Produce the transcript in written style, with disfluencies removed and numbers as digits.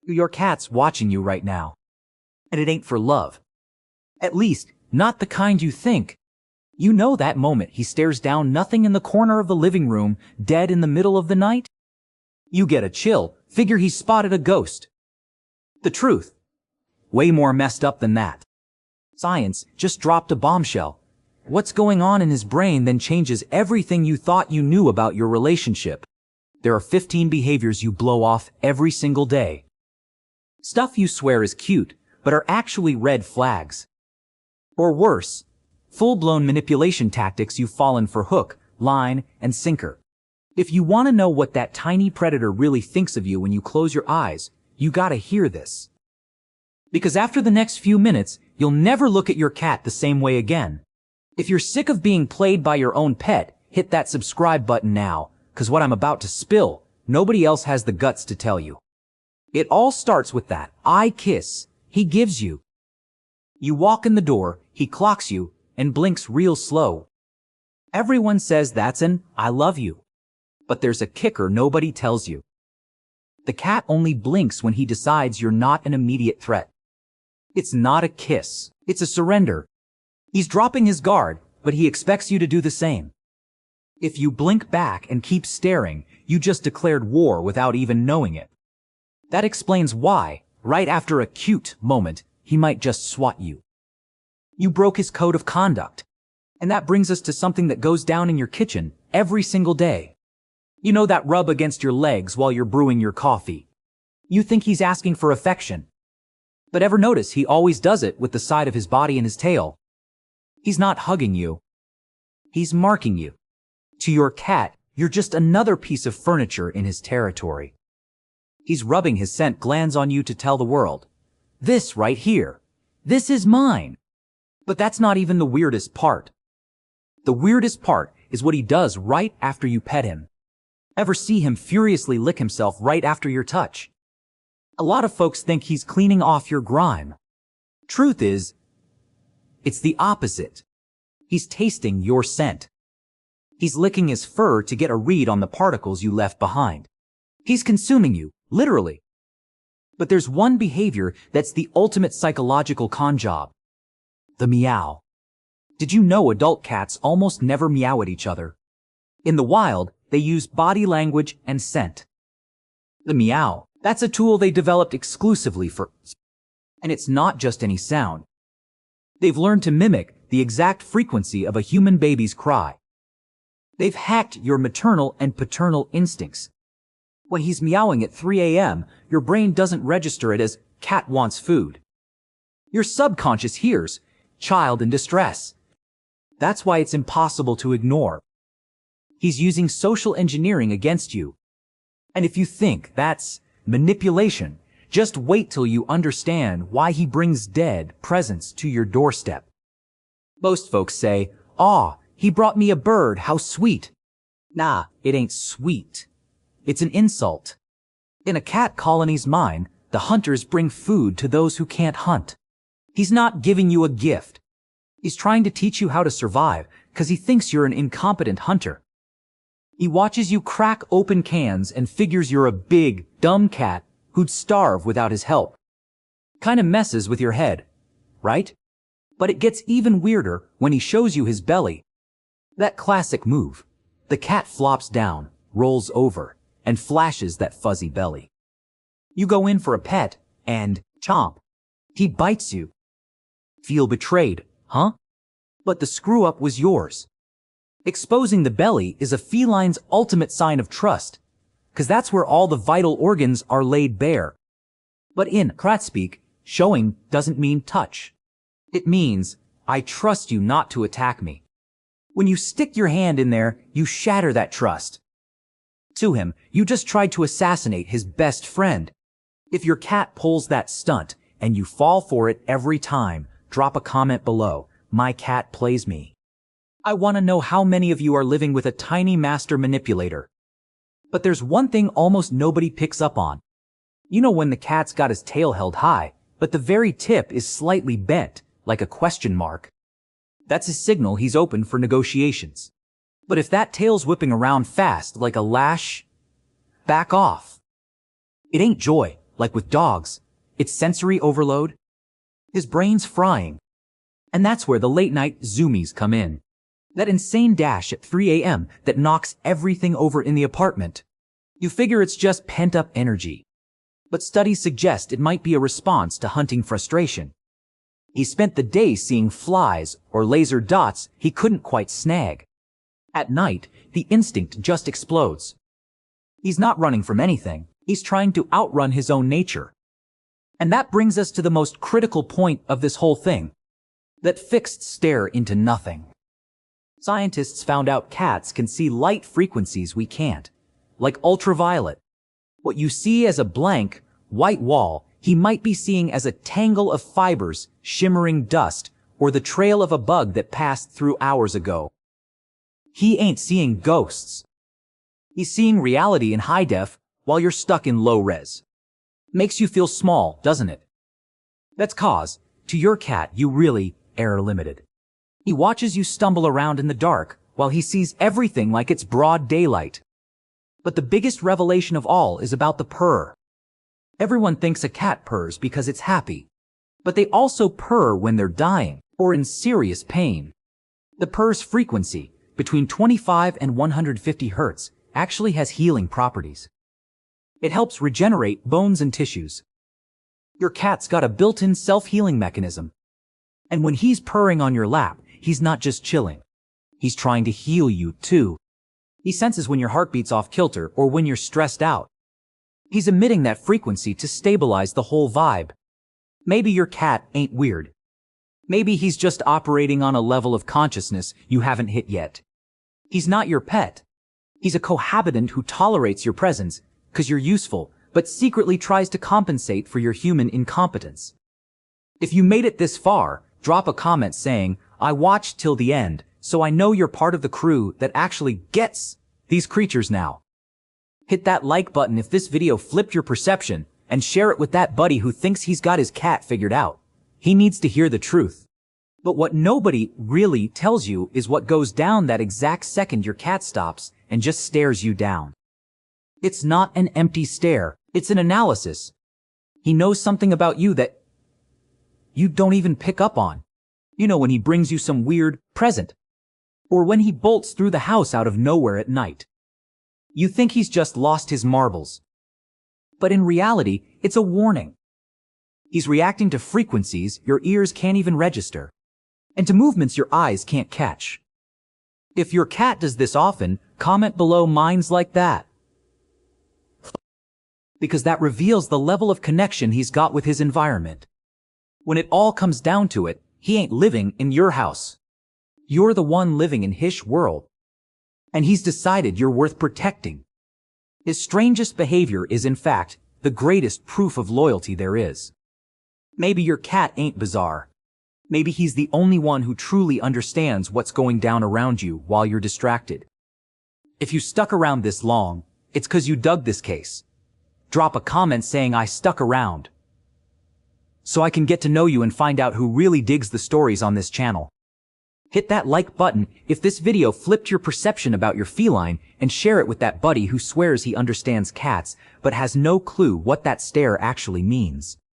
Your cat's watching you right now. And it ain't for love. At least, not the kind you think. You know that moment he stares down nothing in the corner of the living room, dead in the middle of the night? You get a chill, figure he spotted a ghost. The truth. Way more messed up than that. Science just dropped a bombshell. What's going on in his brain then changes everything you thought you knew about your relationship. There are 15 behaviors you blow off every single day. Stuff you swear is cute, but are actually red flags. Or worse, full-blown manipulation tactics you've fallen for hook, line, and sinker. If you want to know what that tiny predator really thinks of you when you close your eyes, you gotta hear this. Because after the next few minutes, you'll never look at your cat the same way again. If you're sick of being played by your own pet, hit that subscribe button now, because what I'm about to spill, nobody else has the guts to tell you. It all starts with that eye kiss he gives you. You walk in the door, he clocks you, and blinks real slow. Everyone says that's an "I love you." But there's a kicker nobody tells you. The cat only blinks when he decides you're not an immediate threat. It's not a kiss, it's a surrender. He's dropping his guard, but he expects you to do the same. If you blink back and keep staring, you just declared war without even knowing it. That explains why, right after a cute moment, he might just swat you. You broke his code of conduct. And that brings us to something that goes down in your kitchen every single day. You know that rub against your legs while you're brewing your coffee. You think he's asking for affection. But ever notice he always does it with the side of his body and his tail? He's not hugging you. He's marking you. To your cat, you're just another piece of furniture in his territory. He's rubbing his scent glands on you to tell the world, this right here, this is mine. But that's not even the weirdest part. The weirdest part is what he does right after you pet him. Ever see him furiously lick himself right after your touch? A lot of folks think he's cleaning off your grime. Truth is, it's the opposite. He's tasting your scent. He's licking his fur to get a read on the particles you left behind. He's consuming you, literally. But there's one behavior that's the ultimate psychological con job. The meow. Did you know adult cats almost never meow at each other? In the wild, they use body language and scent. The meow, that's a tool they developed exclusively for. And it's not just any sound. They've learned to mimic the exact frequency of a human baby's cry. They've hacked your maternal and paternal instincts. When he's meowing at 3 a.m., your brain doesn't register it as cat wants food. Your subconscious hears child in distress. That's why it's impossible to ignore. He's using social engineering against you. And if you think that's manipulation, just wait till you understand why he brings dead presents to your doorstep. Most folks say, "Aw, he brought me a bird, how sweet." Nah, it ain't sweet. It's an insult. In a cat colony's mind, the hunters bring food to those who can't hunt. He's not giving you a gift. He's trying to teach you how to survive because he thinks you're an incompetent hunter. He watches you crack open cans and figures you're a big, dumb cat who'd starve without his help. Kinda messes with your head, right? But it gets even weirder when he shows you his belly. That classic move. The cat flops down, rolls over, and flashes that fuzzy belly. You go in for a pet, and chomp. He bites you. Feel betrayed, huh? But the screw-up was yours. Exposing the belly is a feline's ultimate sign of trust, because that's where all the vital organs are laid bare. But in cat speak, showing doesn't mean touch. It means, I trust you not to attack me. When you stick your hand in there, you shatter that trust. To him, you just tried to assassinate his best friend. If your cat pulls that stunt, and you fall for it every time, drop a comment below. My cat plays me. I want to know how many of you are living with a tiny master manipulator. But there's one thing almost nobody picks up on. You know when the cat's got his tail held high, but the very tip is slightly bent, like a question mark. That's a signal he's open for negotiations. But if that tail's whipping around fast like a lash, back off. It ain't joy, like with dogs. It's sensory overload. His brain's frying. And that's where the late-night zoomies come in. That insane dash at 3 a.m. that knocks everything over in the apartment. You figure it's just pent-up energy. But studies suggest it might be a response to hunting frustration. He spent the day seeing flies or laser dots he couldn't quite snag. At night, the instinct just explodes. He's not running from anything. He's trying to outrun his own nature. And that brings us to the most critical point of this whole thing. That fixed stare into nothing. Scientists found out cats can see light frequencies we can't, like ultraviolet. What you see as a blank, white wall, he might be seeing as a tangle of fibers, shimmering dust, or the trail of a bug that passed through hours ago. He ain't seeing ghosts. He's seeing reality in high def while you're stuck in low res. Makes you feel small, doesn't it? That's cause, to your cat, you really are limited. He watches you stumble around in the dark while he sees everything like it's broad daylight. But the biggest revelation of all is about the purr. Everyone thinks a cat purrs because it's happy, but they also purr when they're dying or in serious pain. The purr's frequency, between 25 and 150 hertz, actually has healing properties. It helps regenerate bones and tissues. Your cat's got a built-in self-healing mechanism. And when he's purring on your lap, he's not just chilling. He's trying to heal you too. He senses when your heartbeat's off kilter or when you're stressed out. He's emitting that frequency to stabilize the whole vibe. Maybe your cat ain't weird. Maybe he's just operating on a level of consciousness you haven't hit yet. He's not your pet. He's a cohabitant who tolerates your presence because you're useful, but secretly tries to compensate for your human incompetence. If you made it this far, drop a comment saying, "I watched till the end, so I know you're part of the crew that actually gets these creatures now." Hit that like button if this video flipped your perception, and share it with that buddy who thinks he's got his cat figured out. He needs to hear the truth. But what nobody really tells you is what goes down that exact second your cat stops and just stares you down. It's not an empty stare, it's an analysis. He knows something about you that you don't even pick up on. You know, when he brings you some weird present, or when he bolts through the house out of nowhere at night. You think he's just lost his marbles. But in reality, it's a warning. He's reacting to frequencies your ears can't even register, and to movements your eyes can't catch. If your cat does this often, comment below "mine's like that," because that reveals the level of connection he's got with his environment. When it all comes down to it, he ain't living in your house. You're the one living in his world. And he's decided you're worth protecting. His strangest behavior is, in fact, the greatest proof of loyalty there is. Maybe your cat ain't bizarre. Maybe he's the only one who truly understands what's going down around you while you're distracted. If you stuck around this long, it's 'cause you dug this case. Drop a comment saying "I stuck around," so I can get to know you and find out who really digs the stories on this channel. Hit that like button if this video flipped your perception about your feline, and share it with that buddy who swears he understands cats but has no clue what that stare actually means.